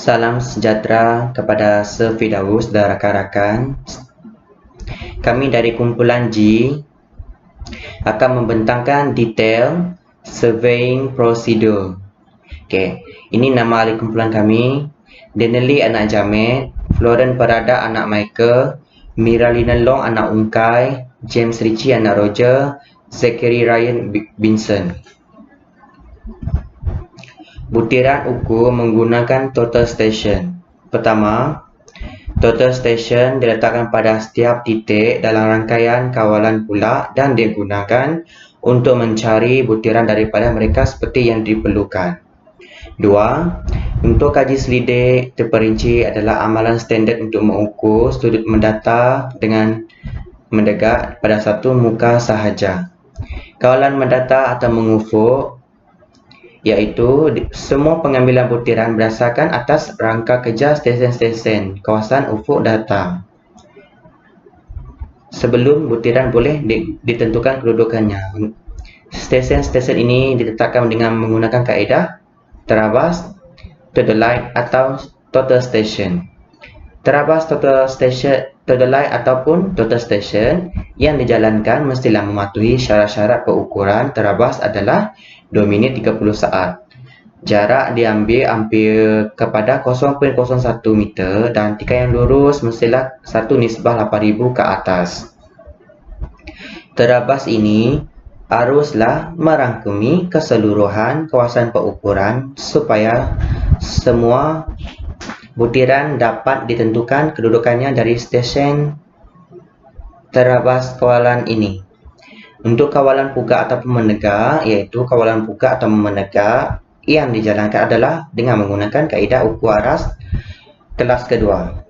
Salam sejahtera kepada Firdaus dan rakan-rakan. Kami dari kumpulan G akan membentangkan detail surveying procedure. Okey, ini nama ahli kumpulan kami. Denali anak Jamet, Floren Parada anak Michael, Mira Lina Long anak Ungkai, James Ritchie anak Roger, Zachary Ryan Vincent. Butiran ukur menggunakan total station. Pertama, total station diletakkan pada setiap titik dalam rangkaian kawalan pula dan digunakan untuk mencari butiran daripada mereka seperti yang diperlukan. Dua, untuk kaji selidik terperinci adalah amalan standard untuk mengukur sudut mendata dengan mendekat pada satu muka sahaja. Kawalan mendata atau mengufuk iaitu semua pengambilan butiran berdasarkan atas rangka kerja stesen-stesen kawasan ufuk data. Sebelum butiran boleh ditentukan kedudukannya. Stesen-stesen ini ditetapkan dengan menggunakan kaedah terabas, total line atau total station. Terabas total station, total line ataupun total station yang dijalankan mestilah mematuhi syarat-syarat pengukuran terabas adalah 2 minit 30 saat. Jarak diambil hampir kepada 0.01 meter dan tikai yang lurus mestilah 1:8000 ke atas. Terabas ini haruslah merangkumi keseluruhan kawasan pengukuran supaya semua butiran dapat ditentukan kedudukannya dari stesen terabas kawalan ini. Untuk kawalan pugak ataupun menegak, iaitu kawalan pugak atau menegak yang dijalankan adalah dengan menggunakan kaedah ukur aras kelas kedua.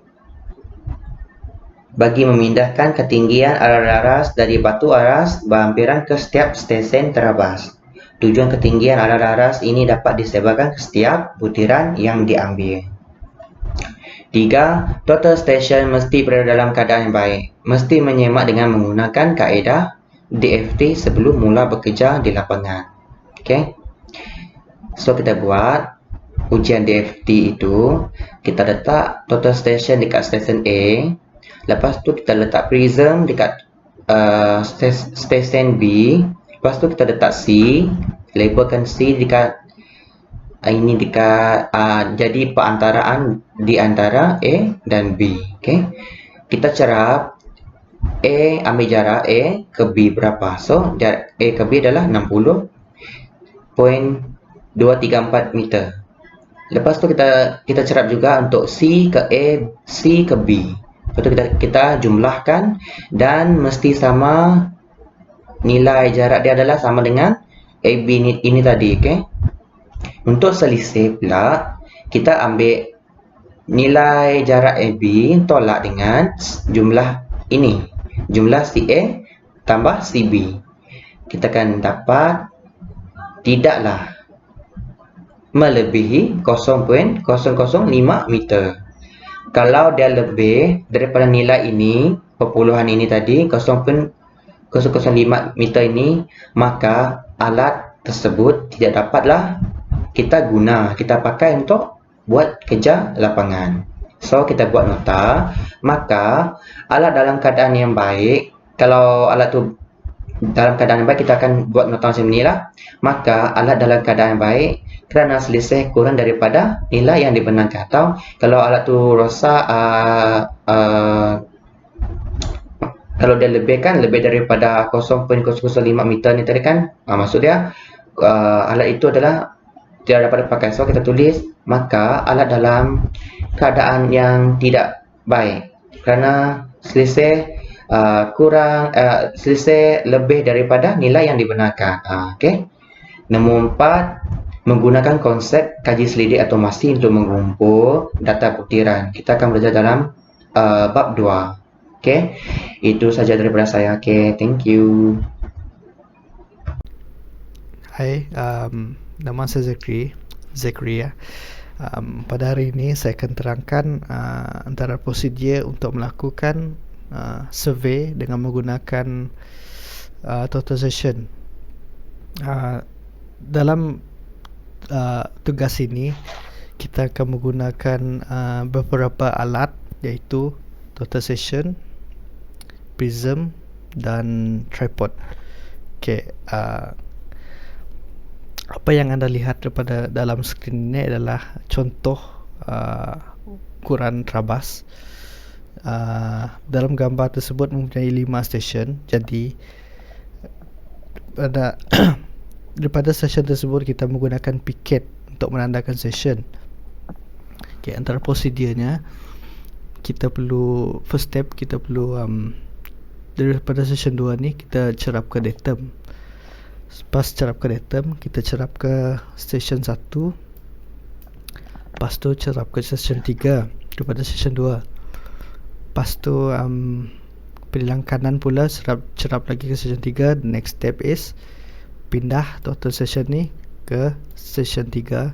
Bagi memindahkan ketinggian aras dari batu aras berhampiran ke setiap stesen terabas. Tujuan ketinggian aras ini dapat disebarkan ke setiap butiran yang diambil. 3. Total station mesti berada dalam keadaan yang baik. Mesti menyemak dengan menggunakan kaedah DFT sebelum mula bekerja di lapangan. Okay. So kita buat ujian DFT itu, kita letak total station dekat stesen A. Lepas tu kita letak prism dekat stesen B. Lepas tu kita letak C, labelkan C dekat ini dekat jadi perantaraan di antara A dan B. Okay. Kita cerap A, ambil jarak A ke B berapa. So jarak A ke B adalah 60.234 meter. Lepas tu kita cerap juga untuk C ke A, C ke B. Lepas tu kita jumlahkan dan mesti sama, nilai jarak dia adalah sama dengan AB ini tadi. Okay? Untuk selisih pula, kita ambil nilai jarak AB tolak dengan jumlah ini, jumlah CA tambah CB. Kita akan dapat tidaklah melebihi 0.005 meter. Kalau dia lebih daripada nilai ini, perpuluhan ini tadi 0.005 meter ini, maka alat tersebut tidak dapatlah kita pakai untuk buat kerja lapangan. So kita buat nota, maka alat dalam keadaan yang baik, kalau alat tu dalam keadaan yang baik, kita akan buat nota macam ni lah. Maka alat dalam keadaan yang baik kerana selisih kurang daripada nilai yang dibenarkan. Atau kalau alat tu rosak, kalau dia lebih daripada 0.005 meter ni tadi kan, maksud dia alat itu adalah tidak dapat dipakai. So kita tulis, maka alat dalam keadaan yang tidak baik kerana selisih selisih lebih daripada nilai yang dibenarkan. Okay. Nombor 4, menggunakan konsep kaji selidik automasi untuk mengumpul data butiran. Kita akan belajar dalam bab 2. Okay. Itu saja daripada saya. Okay. Thank you. Hai, nama saya Zachary ya. Pada hari ini saya akan terangkan antara prosedur untuk melakukan survey dengan menggunakan total session. Dalam tugas ini kita akan menggunakan beberapa alat, iaitu total session, prism dan tripod. Okay, apa yang anda lihat daripada dalam skrin ini adalah contoh ukuran trabas. Dalam gambar tersebut mempunyai 5 stesen. Jadi pada daripada session tersebut kita menggunakan piket untuk menandakan session. Okay, antara prosedurnya, kita perlu first step, kita perlu daripada session 2 ni kita cerap ke datum. Lepas cerap ke datum, kita cerap ke session 1. Lepas tu cerap ke session 3 daripada session 2. Lepas tu pilihan kanan pula cerap lagi ke session 3. The next step is pindah total session ni ke session 3.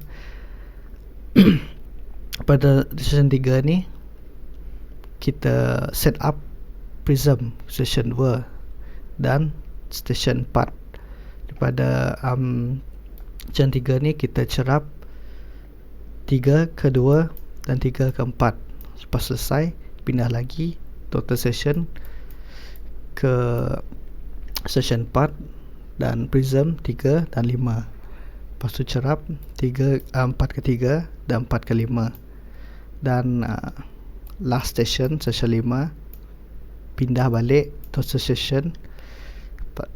Pada session 3 ni kita set up prism session 2 dan session 4. Daripada session 3 ni kita cerap 3 ke 2 dan 3 ke 4. Lepas selesai, pindah lagi total session ke session 4 dan prism 3 dan 5. Lepas tu cerap 4 ke 3 dan 4 ke 5. Dan last session 5, pindah balik total session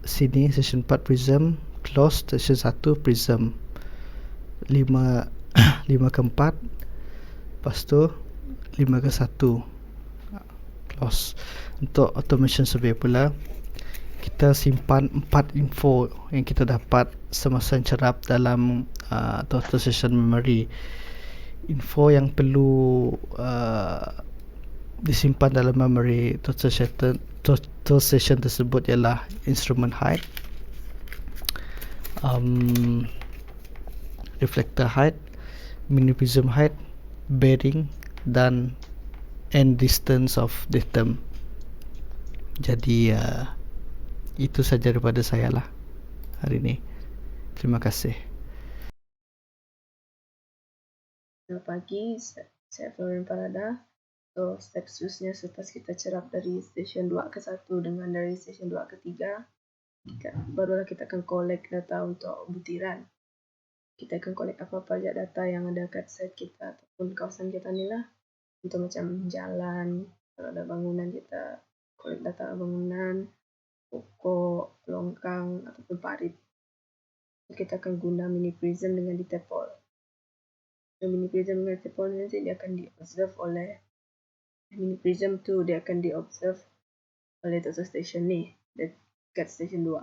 sini session 4 prism, close session 1 prism 5 ke 4. Lepas tu 5 ke 1 close. Untuk automation survey pula, kita simpan 4 info yang kita dapat semasa cerap dalam total session memory. Info yang perlu disimpan dalam memory total session tersebut ialah instrument height, reflector height, mini prism height, bearing dan end distance of datum. Jadi itu saja daripada saya lah hari ini. Terima kasih. Selamat pagi, saya Florin Parada. So, step seterusnya selepas kita cerap dari session 2 ke 1 dengan dari session 2 ke 3, barulah kita akan collect data untuk butiran. Kita akan collect apa-apa saja data yang ada kat site kita ataupun kawasan kita ni lah. Untuk macam jalan, kalau ada bangunan kita collect data bangunan, pokok, longkang ataupun parit. Kita akan guna mini prism dengan detapol. Mini prism dengan detapol nanti dia akan di-observe oleh mini prism tu, dia akan di-observe oleh total station ni dekat station 2.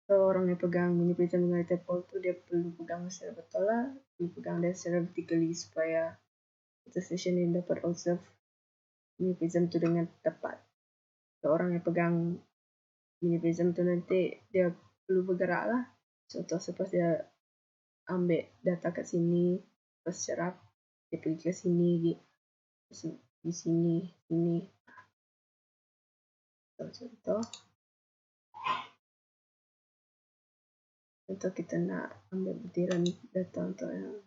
So orang yang pegang mini prism dengan detapol tu dia perlu pegang secara betul lah, perlu pegang dia secara vertically supaya total station ni dapat observe mini prism tu dengan tepat. So orang yang pegang mini prism tu nanti dia perlu bergerak lah. Contoh selepas dia ambil data kat sini, lepas cerap dia pergi ke sini, di sini. Contoh kita nak ambil butiran data untuk yang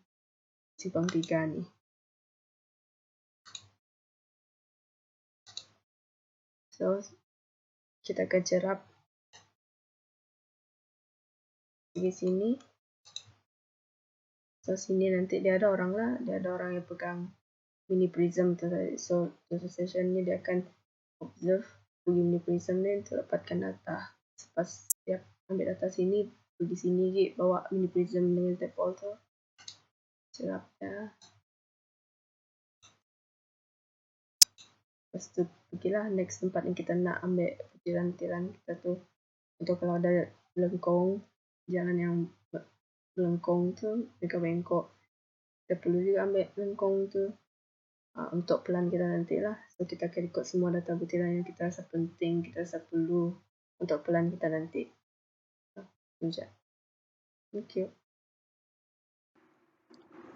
simpang 3 ni. So kita akan cerap di sini. So sini nanti dia ada orang yang pegang mini prism tu tadi. So total session ni dia akan observe pergi mini prism ni untuk dapatkan data. Lepas dia ambil data sini, pergi sini je, bawa mini prism dengan detapol tu, cerap dah. Lepas tu pergilah next tempat yang kita nak ambil butiran-butiran kita tu. Untuk kalau ada lengkong, jalan yang lengkong tu bengkok-bengkok, kita perlu juga ambil lengkong tu untuk plan kita nanti lah. So kita akan ikut semua data butiran yang kita rasa penting, kita rasa perlu untuk plan kita nanti. Thank you.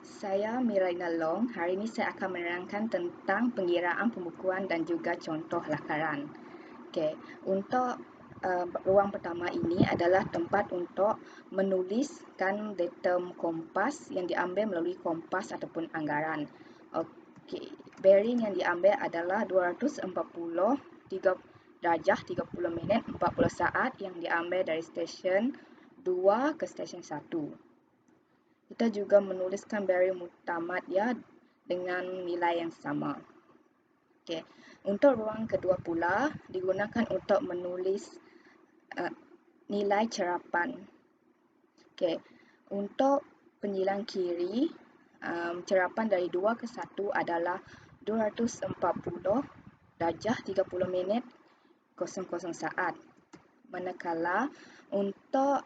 Saya Miraina Long. Hari ini saya akan menerangkan tentang pengiraan pembukuan dan juga contoh lakaran. Okey, untuk ruang pertama ini adalah tempat untuk menuliskan datum kompas yang diambil melalui kompas ataupun anggaran. Okey, bearing yang diambil adalah 240 darjah 30 minit 40 saat yang diambil dari stesen 2 ke stesen 1. Kita juga menuliskan bearing muktamad ya dengan nilai yang sama. Okey, untuk ruang kedua pula digunakan untuk menulis nilai cerapan. Okey, untuk penyilang kiri, cerapan dari 2 ke 1 adalah 240 darjah 30 minit 00 saat. Manakala untuk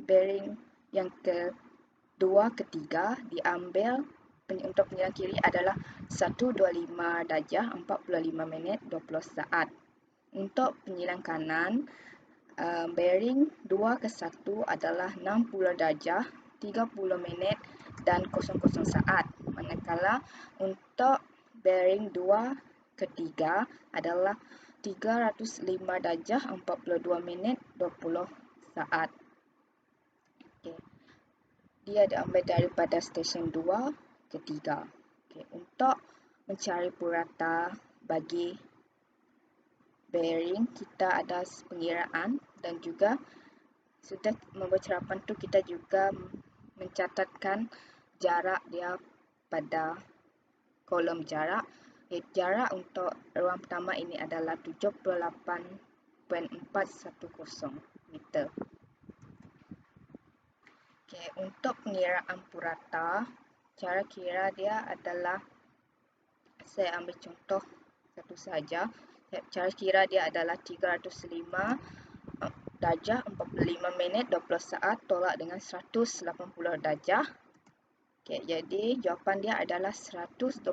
bearing yang kedua ketiga diambil untuk penyilang kiri adalah 125 darjah 45 minit 20 saat. Untuk penyilang kanan, bearing 2 ke 1 adalah 60 darjah 30 minit dan 00 saat. Manakala untuk bearing 2 ke 3 adalah 305 darjah 42 minit 20 saat. Okay. Dia diambil daripada stesen 2 ke 3. Okay. Untuk mencari purata bagi bearing, kita ada pengiraan dan juga sudah membuat cerapan tu kita juga mencatatkan jarak dia pada kolom jarak. Jarak untuk ruang pertama ini adalah 78.410 meter. Okay, untuk pengiraan purata, cara kira dia adalah, saya ambil contoh satu saja. Cara kira dia adalah 305 darjah 45 minit 20 saat tolak dengan 180 darjah. Okay, jadi jawapan dia adalah 125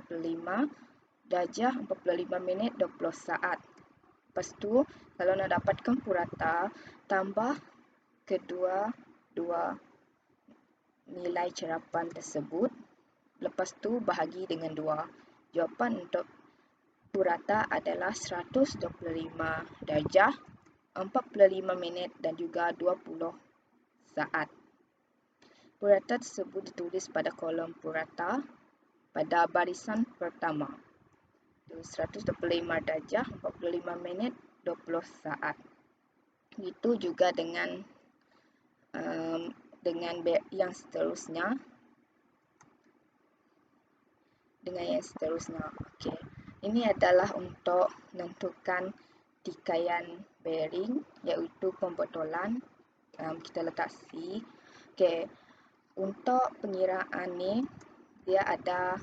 darjah 45 minit 20 saat. Lepas tu, kalau nak dapatkan purata, tambah kedua-dua nilai cerapan tersebut. Lepas tu, bahagi dengan 2. Jawapan untuk purata adalah 125 darjah 45 minit dan juga 20 saat. Purata tersebut ditulis pada kolom purata pada barisan pertama. 125 darjah 45 minit 20 saat. Itu juga dengan yang seterusnya. Okey. Ini adalah untuk menentukan tikaian bearing, iaitu pembetulan. Kita letak C. Okey. Untuk pengiraan ni, dia ada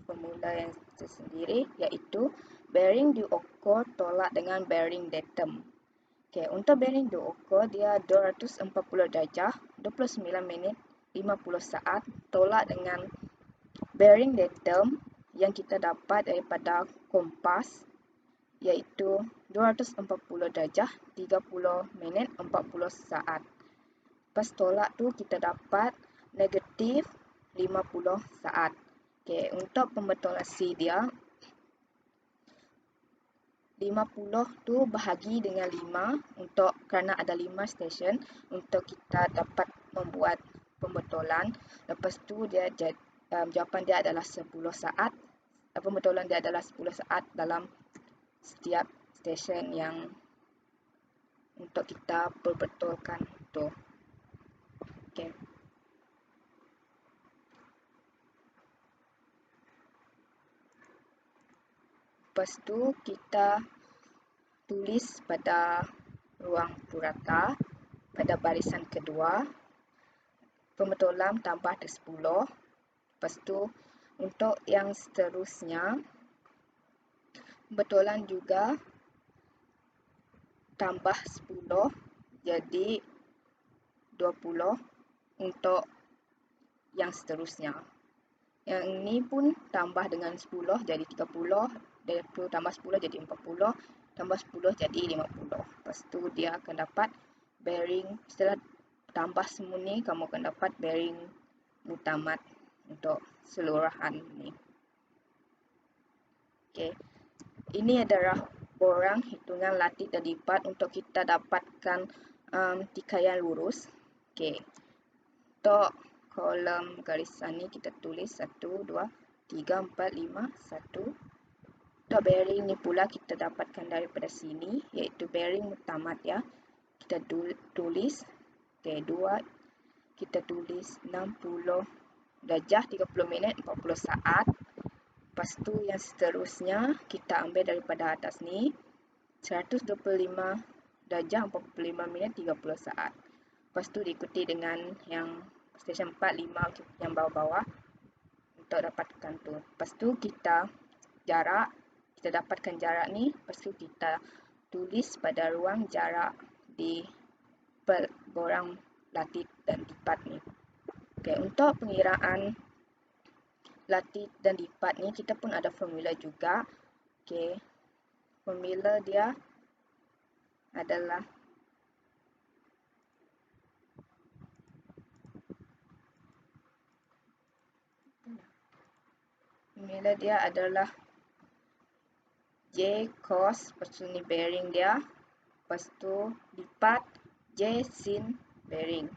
formula yang tersendiri, iaitu bearing diukur tolak dengan bearing datum. Okey, untuk bearing diukur, dia 240 darjah 29 minit 50 saat tolak dengan bearing datum yang kita dapat daripada kompas, iaitu 240 darjah 30 minit 40 saat. Lepas tolak tu kita dapat negatif 50 saat. Okey, untuk pembetulan C dia 50 tu bahagi dengan 5 kerana ada 5 stesen untuk kita dapat membuat pembetulan. Lepas tu dia jawapan dia adalah 10 saat. Pembetulan dia adalah 10 saat dalam setiap stesen yang untuk kita perbetulkan tu. Okey. Lepas tu kita tulis pada ruang purata pada barisan kedua. Pembetulan tambah 10. Lepas tu untuk yang seterusnya, pembetulan juga tambah 10 jadi 20 untuk yang seterusnya. Yang ini pun tambah dengan 10 jadi 30, dari tu tambah 10 jadi 40, tambah 10 jadi 50. Lepas tu dia akan dapat bearing, setelah tambah semua ni kamu akan dapat bearing muktamad untuk seluruhan ni. Okey. Ini adalah borang hitungan latih dan lipat untuk kita dapatkan tikaian lurus. Okey. Untuk kolom garisan ni kita tulis 1, 2, 3, 4, 5, 1. Untuk bearing ni pula kita dapatkan daripada sini, iaitu bearing mutamat ya. Kita tulis, okey, 2, kita tulis 60 darjah, 30 minit, 40 saat. Lepas tu yang seterusnya kita ambil daripada atas ni 125 darjah 45 minit 30 saat. Lepas tu diikuti dengan yang stesen 4, 5 yang bawah-bawah untuk dapatkan tu. Lepas tu kita dapatkan jarak ni. Lepas tu kita tulis pada ruang jarak di borang latih dan lipat ni. Okay, untuk pengiraan latih dan lipat ni kita pun ada formula juga. Okay, formula dia adalah J cos, lepas tu ni bearing dia, lepas tu lipat J sin bearing.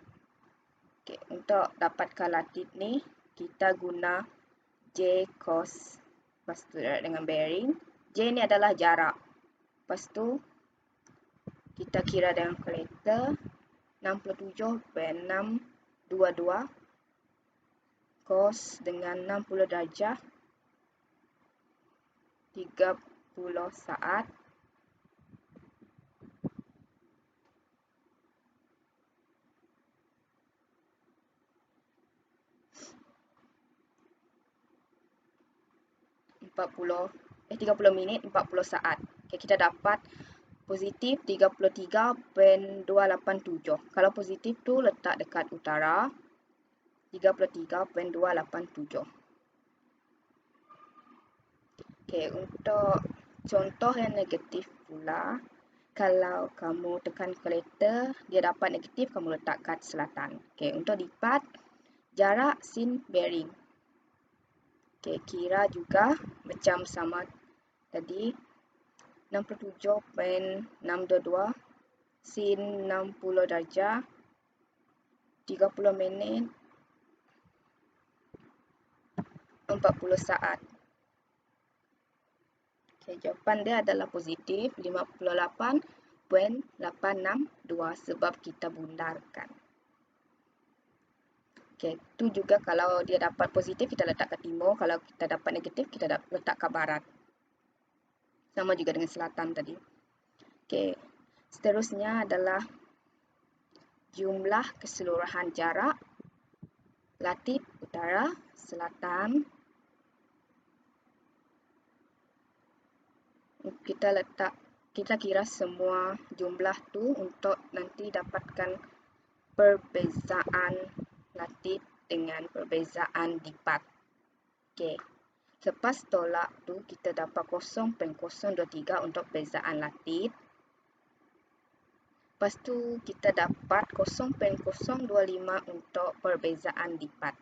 Okay, untuk dapatkan latih ni kita guna J cos, lepas tu dengan bearing. J ni adalah jarak. Lepas tu kita kira dengan kalkulator 67.622 cos dengan 60 darjah 30 saat. — 30 minit 40 saat. Okay, kita dapat positif 33.287. Kalau positif tu letak dekat utara, 33.287. Okay, untuk contoh yang negatif pula, kalau kamu tekan kalkulator, dia dapat negatif, kamu letak kat selatan. Okay, untuk lipat, jarak sin bearing. Okay, kira juga macam sama tadi, 67.622 sin 60 darjah 30 minit 40 saat. Okay, jawapan dia adalah positif 58.862 sebab kita bundarkan. Okay, tu juga kalau dia dapat positif kita letak ke timur, kalau kita dapat negatif kita letak ke barat. Sama juga dengan selatan tadi. Okay, seterusnya adalah jumlah keseluruhan jarak latih utara, selatan. Kita kira semua jumlah tu untuk nanti dapatkan perbezaan latih dengan perbezaan lipat. Okey. Lepas tolak tu kita dapat 0.023 untuk perbezaan latih. Lepas tu kita dapat 0.025 untuk perbezaan lipat.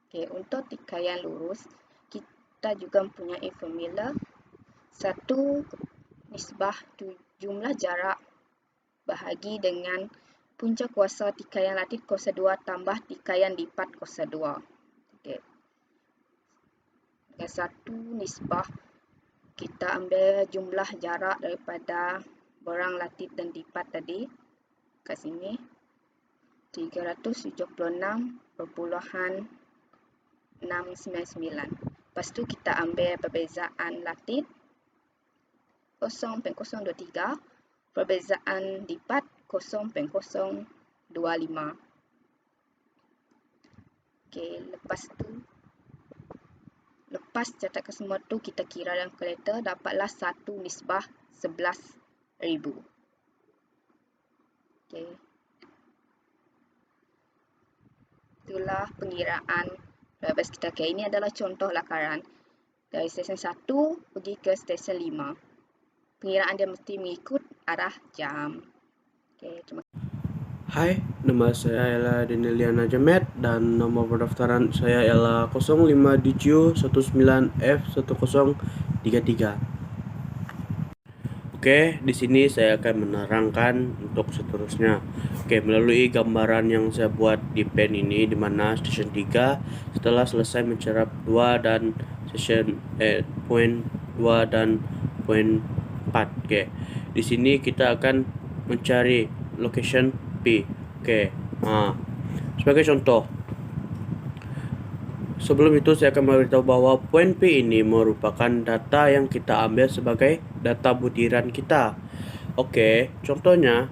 Okey, untuk tikaian lurus kita juga mempunyai formula 1 nisbah jumlah jarak bahagi dengan punca kuasa tikaian latih kuasa 2 tambah tikaian lipat kuasa 2. Okey. Dengan 1 nisbah kita ambil jumlah jarak daripada borang latih dan lipat tadi kat sini 376.699. Lepas tu kita ambil perbezaan latih 0.023, perbezaan lipat 0.025. Okey, lepas catatkan semua tu kita kira dalam kalkulator, dapatlah 1 nisbah 11,000. Okey. Itulah pengiraan bebas kita. Okay, ini adalah contoh lakaran dari stesen 1 pergi ke stesen 5. Pengiraan dia mesti mengikut arah jam. Okay, terima kasih. Hai, nama saya ialah Deneliana Jamet dan nomor pendaftaran saya ialah 05DJ19F1033. Oke, di sini saya akan menerangkan untuk seterusnya. Oke, melalui gambaran yang saya buat di pen ini, di mana station 3 setelah selesai mencerap 2 dan station point 2 dan point 4. Oke, di sini kita akan mencari location P. Oke, sebagai contoh, sebelum itu saya akan memberitahu bahwa poin P ini merupakan data yang kita ambil sebagai data butiran kita. Oke, contohnya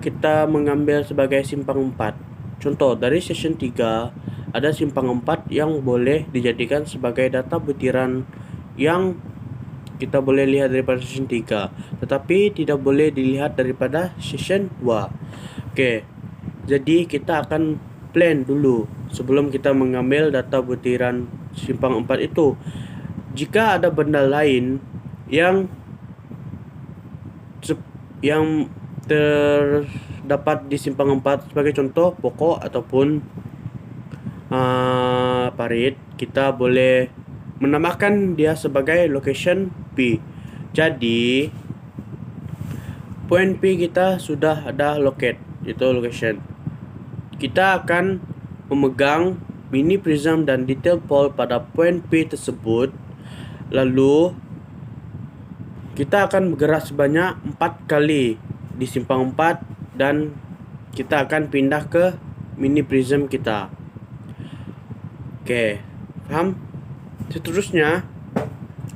kita mengambil sebagai simpang 4. Contoh, dari session 3 ada simpang 4 yang boleh dijadikan sebagai data butiran yang kita boleh lihat daripada session 3, tetapi tidak boleh dilihat daripada session 2. Oke, jadi kita akan plan dulu sebelum kita mengambil data butiran simpang 4 itu. Jika ada benda lain yang terdapat di simpang 4, sebagai contoh pokok ataupun parit, kita boleh menamakan dia sebagai location P. Jadi point P kita sudah ada locate, itu location. Kita akan memegang mini prism dan detail pole pada point P tersebut. Lalu kita akan bergerak sebanyak 4 kali di simpang 4 dan kita akan pindah ke mini prism kita. Oke, paham? Seterusnya,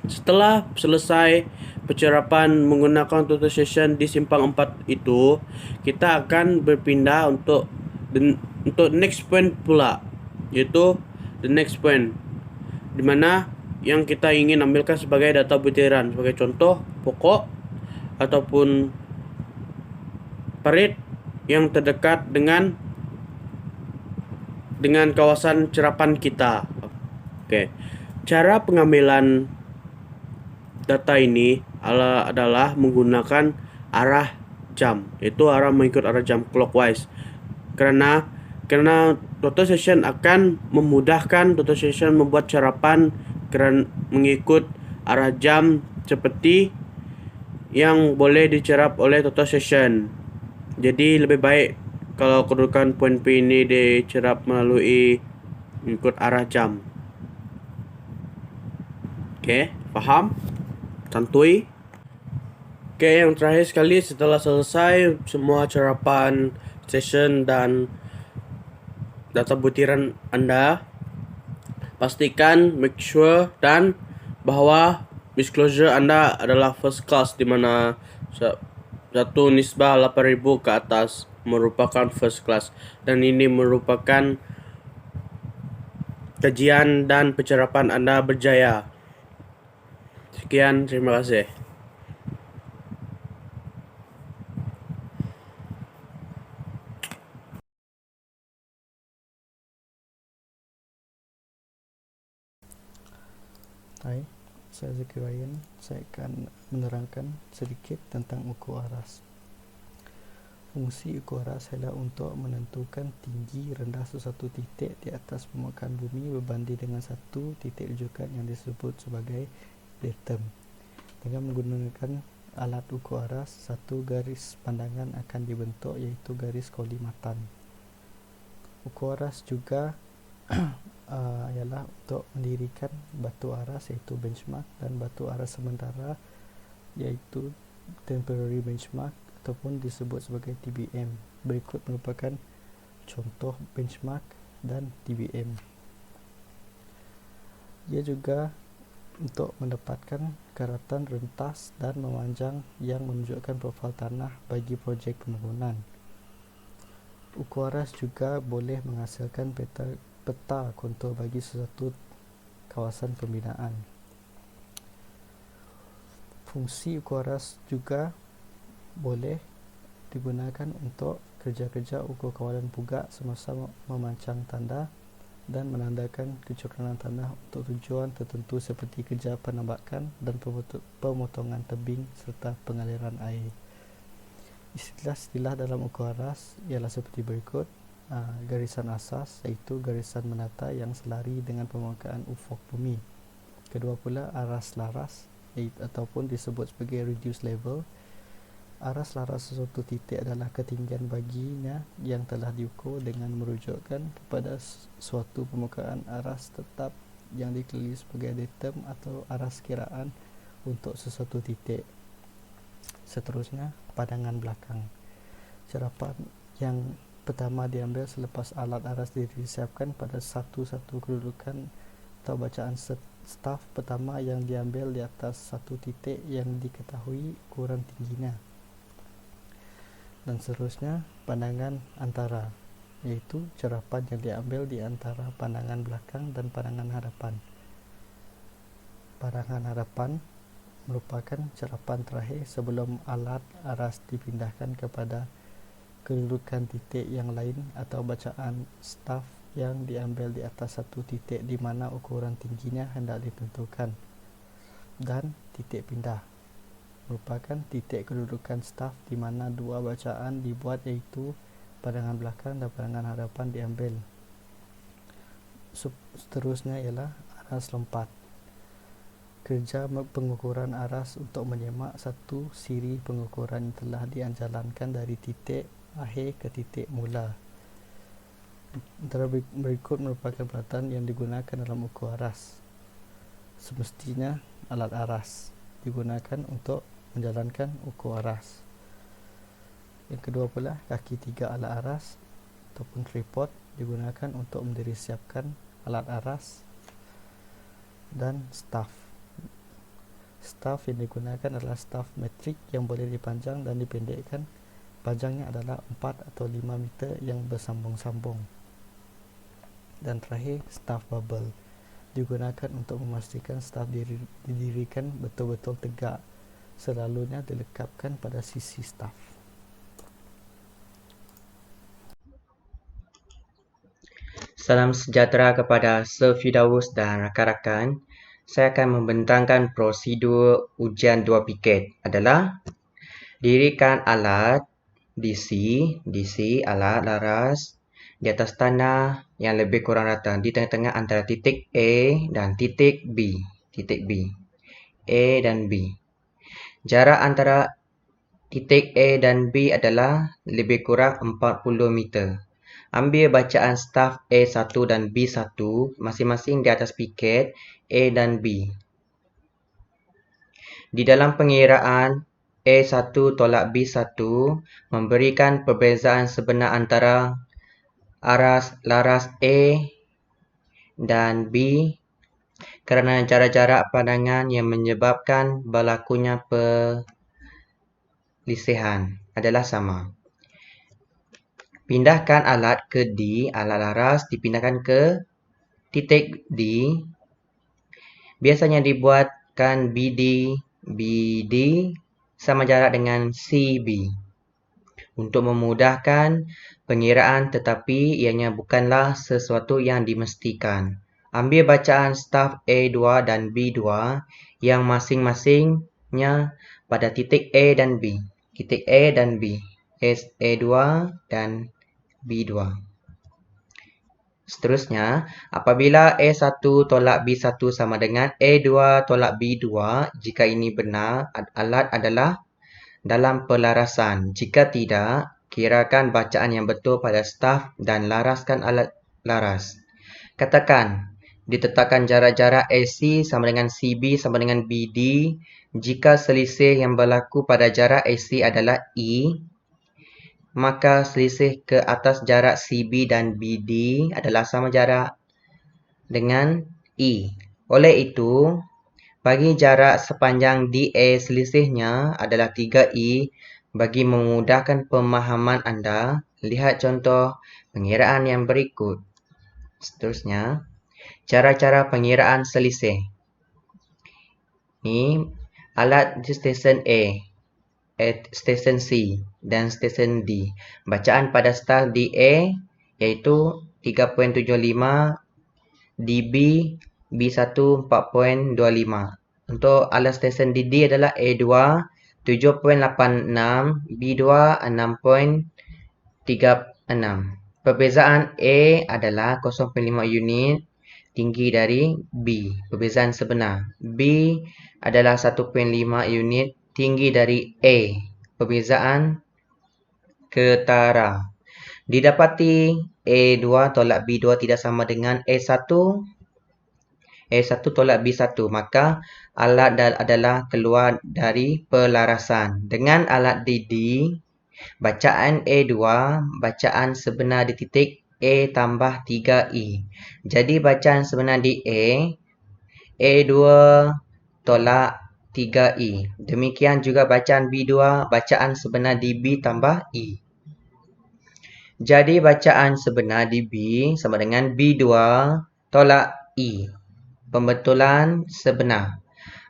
setelah selesai pencerapan menggunakan total session di simpang 4 itu, kita akan berpindah untuk next point pula, yaitu the next point, di mana yang kita ingin ambilkan sebagai data butiran, sebagai contoh pokok ataupun parit yang terdekat dengan kawasan cerapan kita. Oke. Cara pengambilan data ini adalah menggunakan arah jam, yaitu mengikut arah jam clockwise. Karena total session akan memudahkan total session membuat cerapan mengikut arah jam seperti yang boleh dicerap oleh total session. Jadi lebih baik kalau kedudukan point P ini dicerap melalui mengikut arah jam. Oke, paham? Santuy. Oke, yang terakhir sekali, setelah selesai semua cerapan session dan data butiran Anda, pastikan make sure dan bahwa disclosure Anda adalah first class, di mana satu nisbah 8.000 ke atas merupakan first class, dan ini merupakan kajian dan pencerapan Anda berjaya. Sekian, terima kasih. Hai, saya Zaki Ryan. Saya akan menerangkan sedikit tentang ukur aras. Fungsi ukur aras adalah untuk menentukan tinggi rendah sesuatu titik di atas permukaan bumi berbanding dengan satu titik rujukan yang disebut sebagai datum. Dengan menggunakan alat ukur aras, satu garis pandangan akan dibentuk, iaitu garis kolimatan. Ukur aras juga ialah untuk mendirikan batu aras, iaitu benchmark, dan batu aras sementara, iaitu temporary benchmark ataupun disebut sebagai TBM. Berikut merupakan contoh benchmark dan TBM. Ia juga untuk mendapatkan karatan rentas dan memanjang yang menunjukkan profil tanah bagi projek pembangunan. Ukur aras juga boleh menghasilkan peta kontur bagi sesuatu kawasan pembinaan. Fungsi ukur aras juga boleh digunakan untuk kerja-kerja ukur kawalan pugak semasa memancang tanah dan menandakan kecurangan tanah untuk tujuan tertentu seperti kerja penambakan dan pemotongan tebing serta pengaliran air. Istilah-istilah dalam ukur aras ialah seperti berikut. Garisan asas iaitu garisan menata yang selari dengan permukaan ufuk bumi. Kedua pula aras laras ataupun disebut sebagai reduced level. Aras laras sesuatu titik adalah ketinggian baginya yang telah diukur dengan merujukkan kepada suatu permukaan aras tetap yang dikelilingi sebagai datum atau aras kiraan untuk sesuatu titik. Seterusnya, pandangan belakang. Cerapan yang pertama diambil selepas alat aras disiapkan pada satu-satu kedudukan atau bacaan staf pertama yang diambil di atas satu titik yang diketahui ukuran tingginya. Dan seterusnya, pandangan antara, iaitu cerapan yang diambil di antara pandangan belakang dan pandangan hadapan. Pandangan hadapan merupakan cerapan terakhir sebelum alat aras dipindahkan kepada kedudukan titik yang lain atau bacaan staf yang diambil di atas satu titik di mana ukuran tingginya hendak ditentukan. Dan titik pindah merupakan titik kedudukan staf di mana dua bacaan dibuat, iaitu pandangan belakang dan pandangan hadapan diambil. Seterusnya ialah aras lompat. Kerja pengukuran aras untuk menyemak satu siri pengukuran yang telah dijalankan dari titik akhir ke titik mula. Antara berikut merupakan peralatan yang digunakan dalam ukur aras. Semestinya alat aras digunakan untuk menjalankan ukur aras. Yang kedua pula, kaki tiga alat aras ataupun tripod digunakan untuk mendirisiapkan alat aras. Dan staf. Staf yang digunakan adalah staf metrik yang boleh dipanjang dan dipendekkan. Panjangnya adalah 4 atau 5 meter yang bersambung-sambung. Dan terakhir, staf bubble digunakan untuk memastikan staf didirikan betul-betul tegak, selalunya dilekapkan pada sisi staf. Salam sejahtera kepada Sir Firdaus dan rakan-rakan. Saya akan membentangkan prosedur ujian 2 piket adalah dirikan alat DC alat laras di atas tanah yang lebih kurang rata di tengah-tengah antara titik A dan titik B. A dan B. Jarak antara titik A dan B adalah lebih kurang 40 meter. Ambil bacaan staf A1 dan B1 masing-masing di atas piket A dan B. Di dalam pengiraan, A1 tolak B1 memberikan perbezaan sebenar antara aras laras A dan B kerana jarak-jarak pandangan yang menyebabkan berlakunya perlisihan adalah sama. Pindahkan alat ke D, alat laras dipindahkan ke titik D. Biasanya dibuatkan BD sama jarak dengan CB untuk memudahkan pengiraan, tetapi ianya bukanlah sesuatu yang dimestikan. Ambil bacaan staf A2 dan B2 yang masing-masingnya pada titik A dan B. Titik A dan B. A2 dan B2. Seterusnya, apabila A1 tolak B1 sama dengan A2 tolak B2, jika ini benar, alat adalah dalam pelarasan. Jika tidak, kirakan bacaan yang betul pada staf dan laraskan alat laras. Katakan, ditetapkan jarak-jarak AC sama dengan CB sama dengan BD. Jika selisih yang berlaku pada jarak AC adalah E, maka selisih ke atas jarak CB dan BD adalah sama jarak dengan E. Oleh itu, bagi jarak sepanjang DA selisihnya adalah 3E. Bagi memudahkan pemahaman anda, lihat contoh pengiraan yang berikut. Seterusnya, cara-cara pengiraan selisih. Ini alat di stesen A, stesen C dan stesen D. Bacaan pada staf DA iaitu 3.75 dB, B1 4.25. Untuk alat stesen DD adalah A2 7.86, B2 6.36. Perbezaan A adalah 0.5 unit tinggi dari B. Perbezaan sebenar. B adalah 1.5 unit tinggi dari A. Perbezaan ketara. Didapati A2 tolak B2 tidak sama dengan A1 tolak B1, maka alat adalah keluar dari pelarasan. Dengan alat DD, bacaan A2 bacaan sebenar di titik A tambah 3E. Jadi bacaan sebenar di A2 tolak 3E. Demikian juga bacaan B2 bacaan sebenar di B tambah E. Jadi bacaan sebenar di B sama dengan B2 tolak E. Pembetulan sebenar.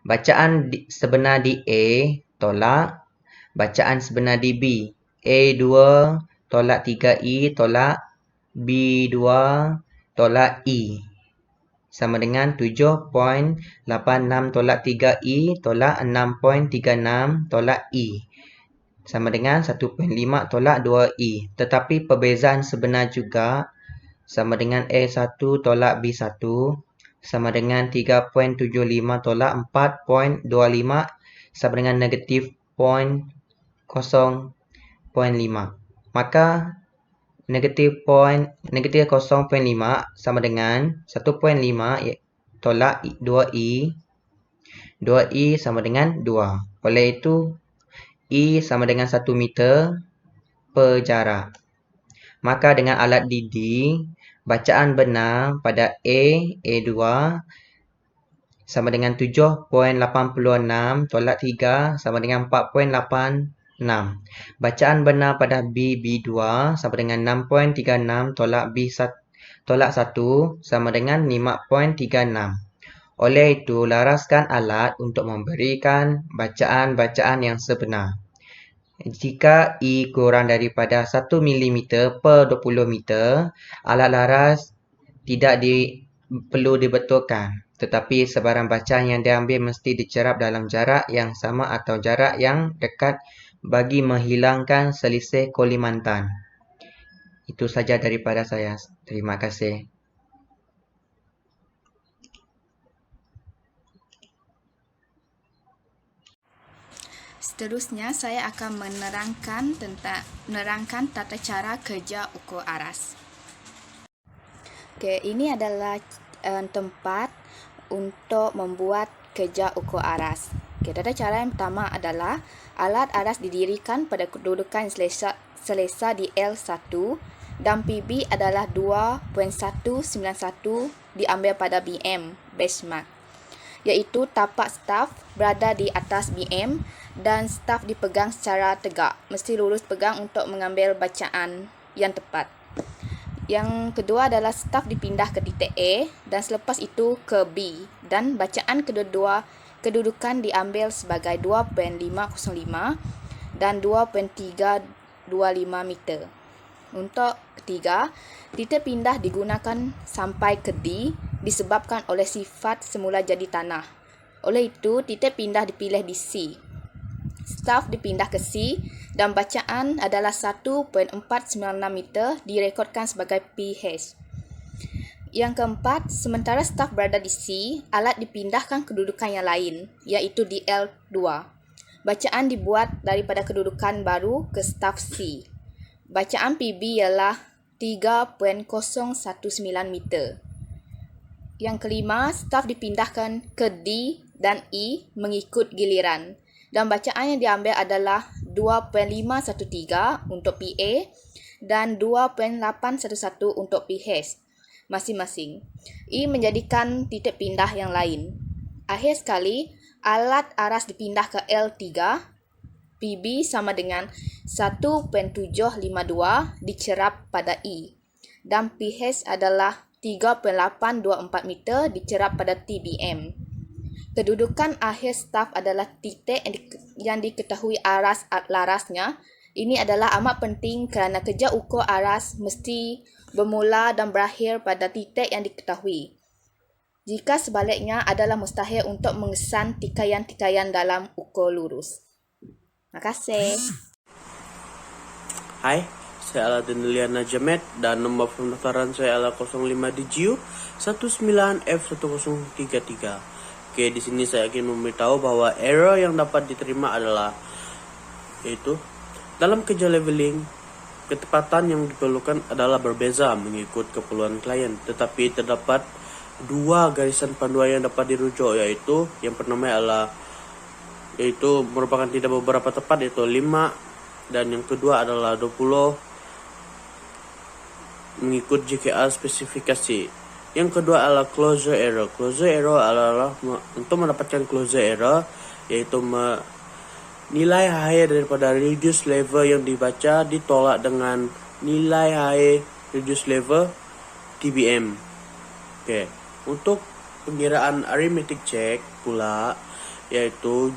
Bacaan sebenar di A tolak bacaan sebenar di B. A2 tolak 3E tolak B2 tolak E. Sama dengan 7.86 tolak 3E tolak 6.36 tolak E. Sama dengan 1.5 tolak 2E. Tetapi perbezaan sebenar juga sama dengan A1 tolak B1 sama dengan 3.75 tolak 4.25 sama dengan negatif 0.5. Maka negatif 0.5 sama dengan 1.5 tolak 2E. 2E sama dengan 2. Oleh itu, E sama dengan 1 meter per jarak. Maka dengan alat DD, bacaan benar pada A2 sama dengan 7.86 tolak 3 sama dengan 4.86. Bacaan benar pada B2 sama dengan 6.36 tolak B1 tolak 1 sama dengan 5.36. Oleh itu, laraskan alat untuk memberikan bacaan-bacaan yang sebenar. Jika E kurang daripada 1 mm per 20 meter, alat laras tidak perlu dibetulkan. Tetapi sebarang bacaan yang diambil mesti dicerap dalam jarak yang sama atau jarak yang dekat bagi menghilangkan selisih Kolimantan. Itu saja daripada saya. Terima kasih. Seterusnya, saya akan menerangkan tata cara kerja ukur aras. Okey, ini adalah tempat untuk membuat kerja ukur aras. Okey, tata cara yang pertama adalah alat aras didirikan pada kedudukan selesa di L1 dan PB adalah 2.191 diambil pada BM, benchmark, iaitu tapak staf berada di atas BM dan staf dipegang secara tegak. Mesti lurus pegang untuk mengambil bacaan yang tepat. Yang kedua adalah staf dipindah ke titik A dan selepas itu ke B dan bacaan kedua kedudukan diambil sebagai 2.505 dan 2.325 meter. Untuk ketiga, titik pindah digunakan sampai ke D disebabkan oleh sifat semula jadi tanah. Oleh itu, titik pindah dipilih di C. Staf dipindah ke C dan bacaan adalah 1.496 meter direkodkan sebagai PH. Yang keempat, sementara staf berada di C, alat dipindahkan kedudukan yang lain, iaitu di L2. Bacaan dibuat daripada kedudukan baru ke staf C. Bacaan PB ialah 3.019 meter. Yang kelima, staf dipindahkan ke D dan E mengikut giliran. Dan bacaan yang diambil adalah 2.513 untuk PA dan 2.811 untuk PH masing-masing. E menjadikan titik pindah yang lain. Akhir sekali, alat aras dipindah ke L3. PB sama dengan 1.752 dicerap pada E. Dan PH adalah 3.824 meter dicerap pada TBM. Kedudukan akhir staf adalah titik yang diketahui aras larasnya. Ini adalah amat penting kerana kerja ukur aras mesti bermula dan berakhir pada titik yang diketahui. Jika sebaliknya adalah mustahil untuk mengesan tikaian-tikaian dalam ukur lurus. Makasih. Hai, saya Aladin Liana Jamet dan nomor pendaftaran saya adalah 05 DGU 19F1033. Oke, di sini saya ingin memberitahu bahwa error yang dapat diterima adalah yaitu dalam kerja leveling, ketepatan yang diperlukan adalah berbeza mengikut keperluan klien, tetapi terdapat dua garisan panduan yang dapat dirujuk, yaitu yang pertama adalah yaitu merupakan tidak beberapa tepat, yaitu 5, dan yang kedua adalah 20 mengikut JKA spesifikasi. Yang kedua adalah closure error. Closure error adalah untuk mendapatkan closure error, yaitu nilai akhir daripada reduce level yang dibaca ditolak dengan nilai akhir reduce level TBM. Oke, untuk pengiraan arithmetic check pula, yaitu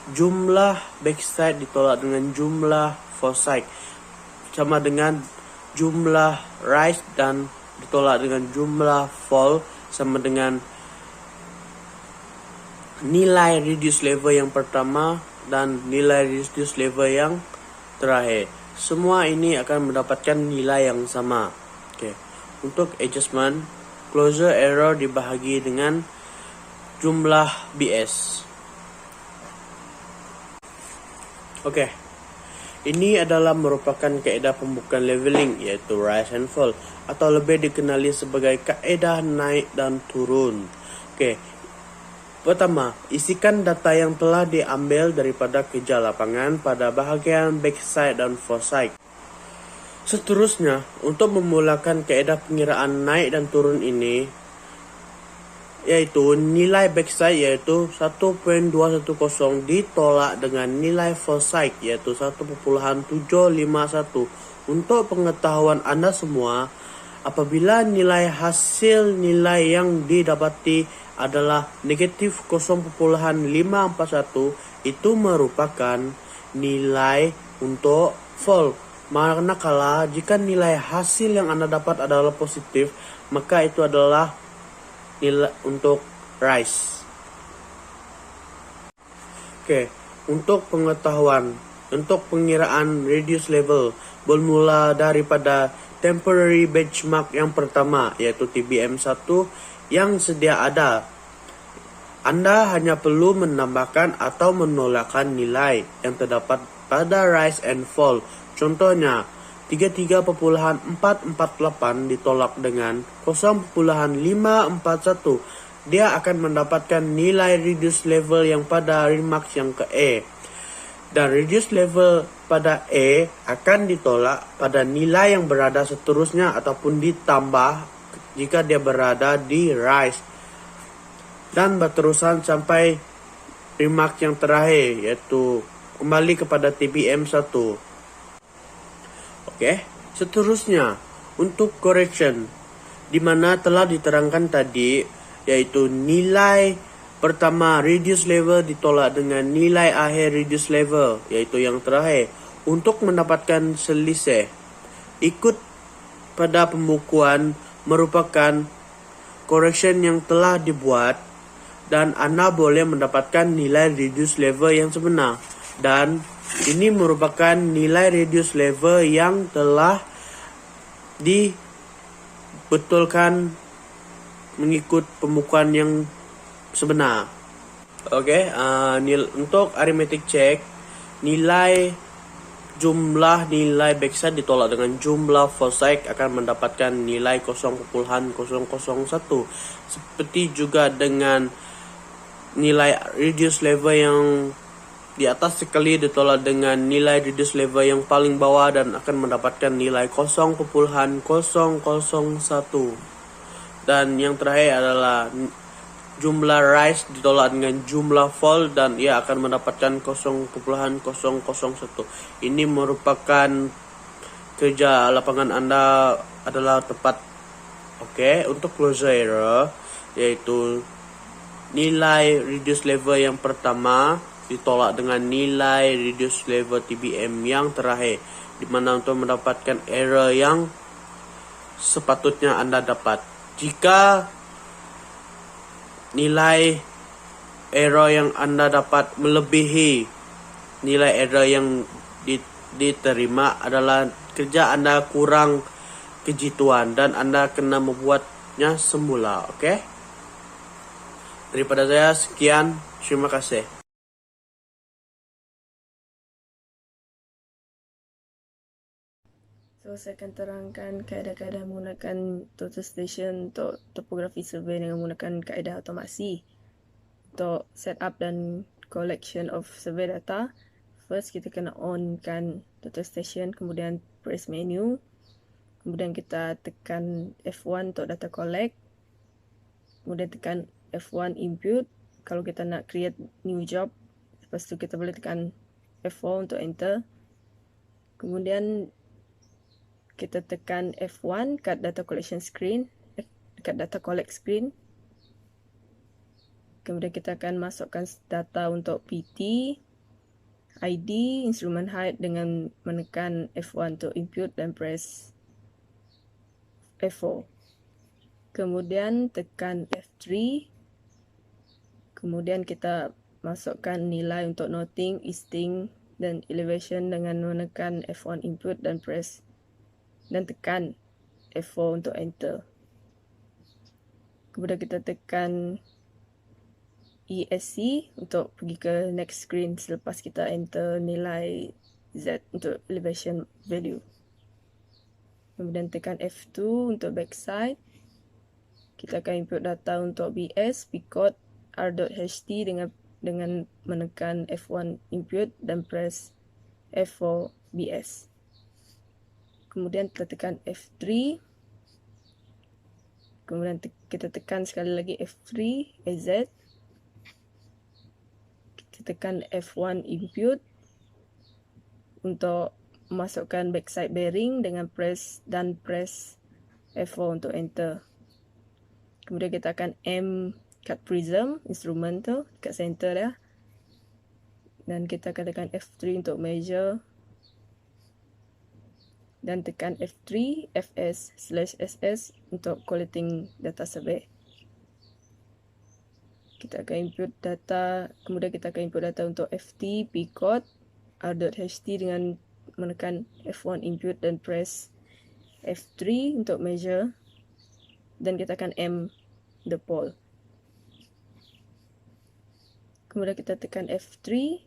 jumlah backside ditolak dengan jumlah foresight, sama dengan jumlah rise dan ditolak dengan jumlah fall, sama dengan nilai reduce level yang pertama dan nilai reduce level yang terakhir. Semua ini akan mendapatkan nilai yang sama. Oke, untuk adjustment, closure error dibahagi dengan jumlah BS. Oke, ini adalah merupakan kaedah pembukaan leveling, yaitu rise and fall, atau lebih dikenali sebagai kaedah naik dan turun. Oke, pertama, isikan data yang telah diambil daripada kerja lapangan pada bahagian backside dan foresight. Seterusnya, untuk memulakan kaedah pengiraan naik dan turun ini, yaitu nilai backside yaitu 1.210 ditolak dengan nilai foresight yaitu 1.751. Untuk pengetahuan Anda semua, apabila nilai hasil nilai yang didapati adalah negatif 0.541, itu merupakan nilai untuk fall. Manakala jika nilai hasil yang Anda dapat adalah positif, maka itu adalah nilai untuk rise. Oke, untuk pengetahuan, untuk pengiraan reduce level bermula daripada temporary benchmark yang pertama, yaitu TBM1 yang sedia ada. Anda hanya perlu menambahkan atau menolakkan nilai yang terdapat pada rise and fall. Contohnya, 33.448 ditolak dengan 0.541. Dia akan mendapatkan nilai reduce level yang pada remarks yang ke E. Dan reduce level pada E akan ditolak pada nilai yang berada seterusnya ataupun ditambah jika dia berada di rise. Dan berterusan sampai remark yang terakhir, yaitu kembali kepada TBM1. Oke, seterusnya untuk correction, di mana telah diterangkan tadi, yaitu nilai pertama reduce level ditolak dengan nilai akhir reduce level, yaitu yang terakhir. Untuk mendapatkan selisih, ikut pada pembukuan merupakan correction yang telah dibuat, dan Anda boleh mendapatkan nilai reduce level yang sebenar. Dan ini merupakan nilai reduce level yang telah dibetulkan mengikut pembukuan yang sebenar. Oke, untuk arithmetic check, nilai jumlah nilai backside ditolak dengan jumlah foresight akan mendapatkan nilai 0.001. Seperti juga dengan nilai reduce level yang di atas sekali ditolak dengan nilai reduce level yang paling bawah dan akan mendapatkan nilai 0.001. Dan yang terakhir adalah jumlah rise ditolak dengan jumlah fall dan ia akan mendapatkan 0.001. Ini merupakan kerja lapangan Anda adalah tepat. Oke, untuk closure error, yaitu nilai reduce level yang pertama ditolak dengan nilai reduce level TBM yang terakhir, di mana untuk mendapatkan error yang sepatutnya Anda dapat. Jika nilai error yang Anda dapat melebihi nilai error yang diterima adalah kerja Anda kurang kejituan dan Anda kena membuatnya semula. Oke? Daripada saya sekian, terima kasih. So, saya akan terangkan kaedah-kaedah menggunakan total station untuk topografi survey dengan menggunakan kaedah otomasi. Untuk set up dan collection of survey data, first kita kena on kan total station, kemudian press menu, kemudian kita tekan F1 untuk data collect, kemudian tekan F1 input kalau kita nak create new job. Lepas tu kita boleh tekan F4 untuk enter. Kemudian kita tekan F1 kat data collection screen, dekat data collect screen. Kemudian kita akan masukkan data untuk PT, ID, instrument height dengan menekan F1 untuk input dan press F4. Kemudian tekan F3. Kemudian kita masukkan nilai untuk noting, easting dan elevation dengan menekan F1 input dan press dan tekan F4 untuk enter. Kemudian kita tekan ESC untuk pergi ke next screen selepas kita enter nilai Z untuk elevation value. Kemudian tekan F2 untuk backside. Kita akan input data untuk BS, Pcode, R.ht dengan menekan F1 input dan press F4 BS. Kemudian kita tekan F3. Kemudian kita tekan sekali lagi F3 AZ. Kita tekan F1 input untuk masukkan backside bearing dengan press F4 untuk enter. Kemudian kita akan M kat prism instrument tu kat center dah. Dan kita akan tekan F3 untuk measure. Dan tekan F3 fs/ss untuk collecting data survey. Kita akan input data, kemudian kita akan input data untuk FT, Pcode, R.ht dengan menekan F1 input dan press F3 untuk measure. Dan kita akan M the pole. Kemudian kita tekan F3.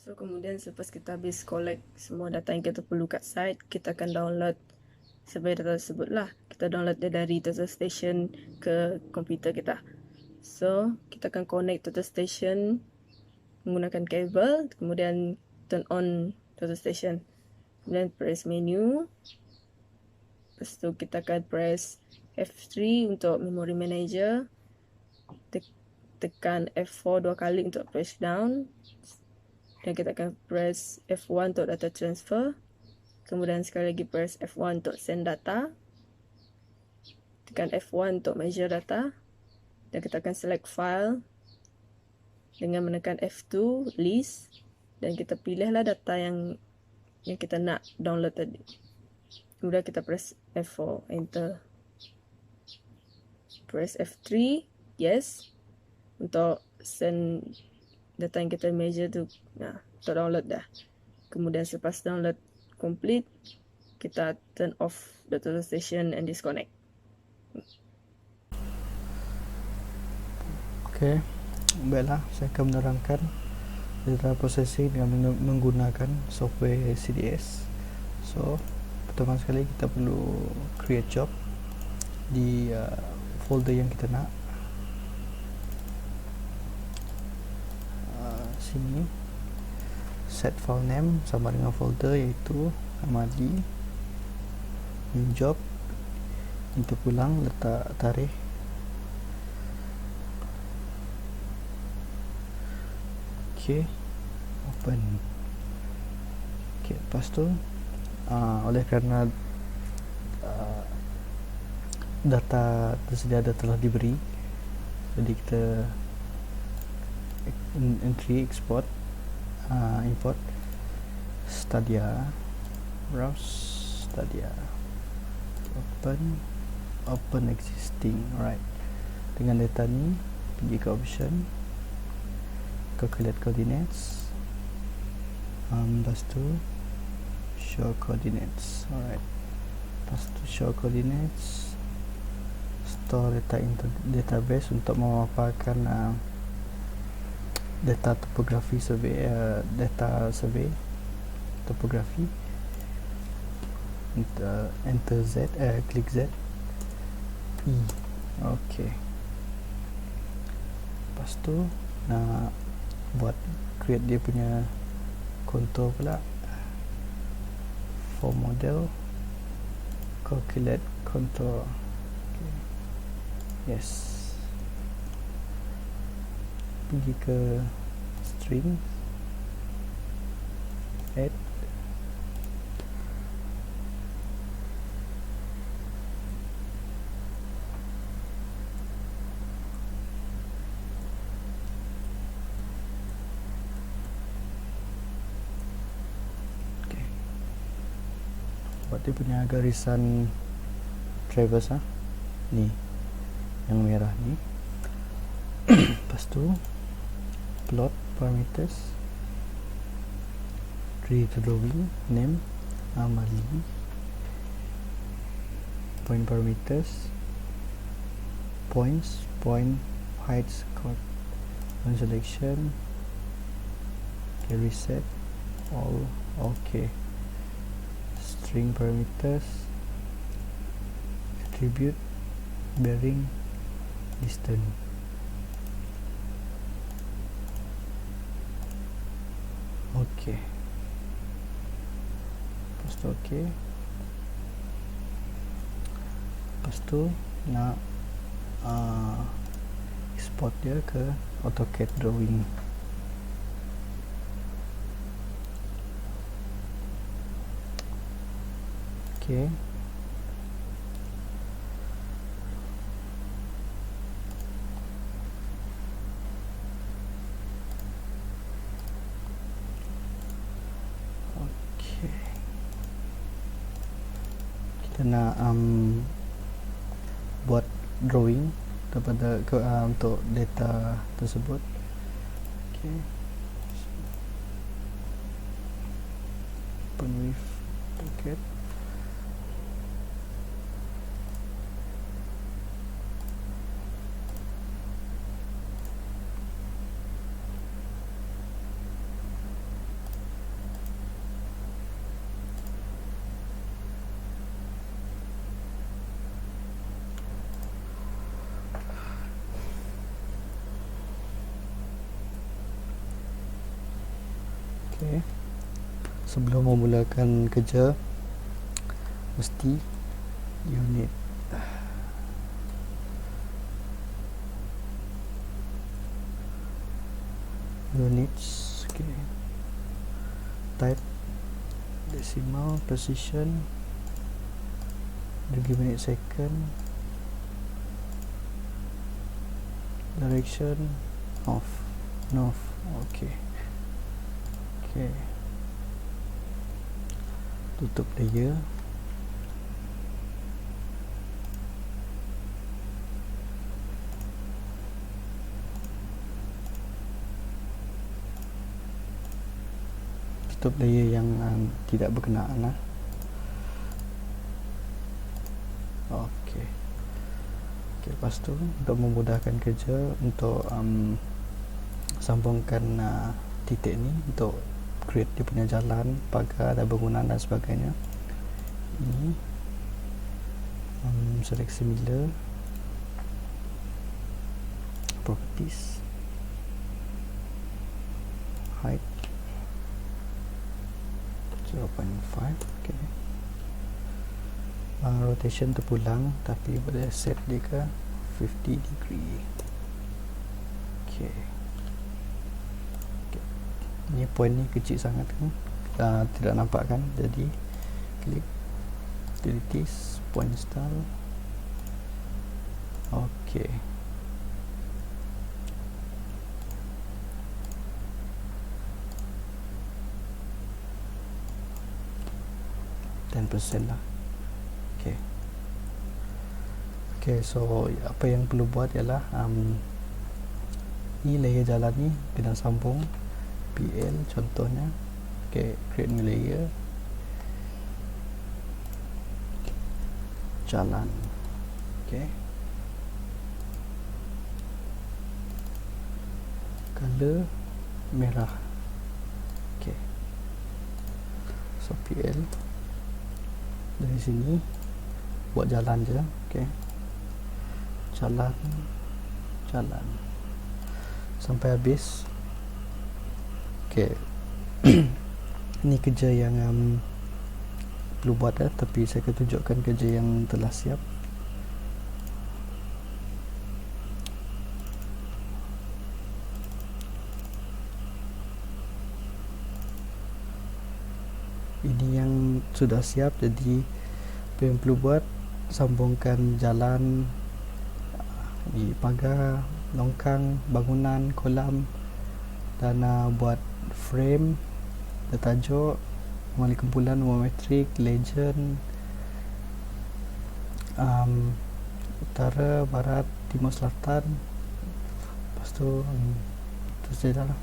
So, kemudian selepas kita habis collect semua data yang kita perlu kat site, kita akan download survey data tersebut lah. Kita download dia dari total station ke komputer kita. So, kita akan connect total station menggunakan kabel, kemudian turn on total station. Kemudian press menu. Lepas tu kita akan press F3 untuk memory manager. Tekan F4 2 kali untuk press down. Dan kita akan press F1 untuk data transfer. Kemudian sekali lagi press F1 untuk send data. Tekan F1 untuk measure data. Dan kita akan select file dengan menekan F2 list. Dan kita pilihlah data yang kita nak download tadi. Kemudian kita press F4 enter. Press F3 yes untuk send data yang kita measure tu. Nah, untuk download dah. Kemudian selepas download complete, kita turn off the total station and disconnect. Okey, baiklah, saya akan menerangkan data processing dengan menggunakan software CDS. So, pertama sekali kita perlu create job di folder yang kita nak. Sini set file name sama dengan folder iaitu Amadi, new job, untuk pulang letak tarikh. Okey, open. Okey, lepas tu oleh kerana data tersedia telah diberi, jadi kita entry export, import Stadia, browse Stadia, open existing. Alright, dengan data ni pergi ke option, calculate coordinates. Lepas tu show coordinates. Alright. Lepas tu show coordinates, store data into database untuk memaparkan data topografi survey, data survey topografi. Enter Z, klik Z, E. Okay. Lepas tu nak buat create dia punya contour pula. For model, calculate contour. Okay. Yes. Pergi ke string, add, buat dia punya garisan traverse ni yang merah ni. Lepas tu plot parameters, create drawing, name Amali, point parameters, points, point heights, point selection, okay, reset all. Okay. String parameters, attribute, bearing, distance. Okay. Lepas tu okay. Lepas tu nak export dia ke AutoCAD drawing. Okay. Okay. Kita nak buat drawing daripada untuk data tersebut. Okay. Open with AutoCAD. Okay. Sebelum memulakan kerja mesti unit units. Okay. Type decimal, precision, degree, minute, second, direction, off, north. Okay. Okay. Tutup layer. Tutup layer yang tidak berkenaan lah. Okay. Okay, lepas tu untuk memudahkan kerja, untuk sambungkan titik ni, untuk create dia punya jalan, pagar dan bangunan dan sebagainya. Ini select similar, properties, height 0.5. Okay. Rotation terpulang, tapi boleh set dia ke 50 degree. Okay. Ni point ni kecil sangat kan, tidak nampak kan, jadi klik utilities, point style. Okay. %10 lah. Okay. Okay, so apa yang perlu buat ialah ni layer jalan ni kena sambung PL contohnya. Create new layer, jalan. Color merah. So PL dari sini buat jalan je. Jalan sampai habis. Ini kerja yang perlu buat tapi saya akan tunjukkan kerja yang telah siap. Ini yang sudah siap, jadi apa yang perlu buat, sambungkan jalan di pagar, longkang, bangunan, kolam, dan buat frame, tajuk, nama kumpulan, nama metrik, legend, utara, barat, timur, selatan. Lepas tu saja lah.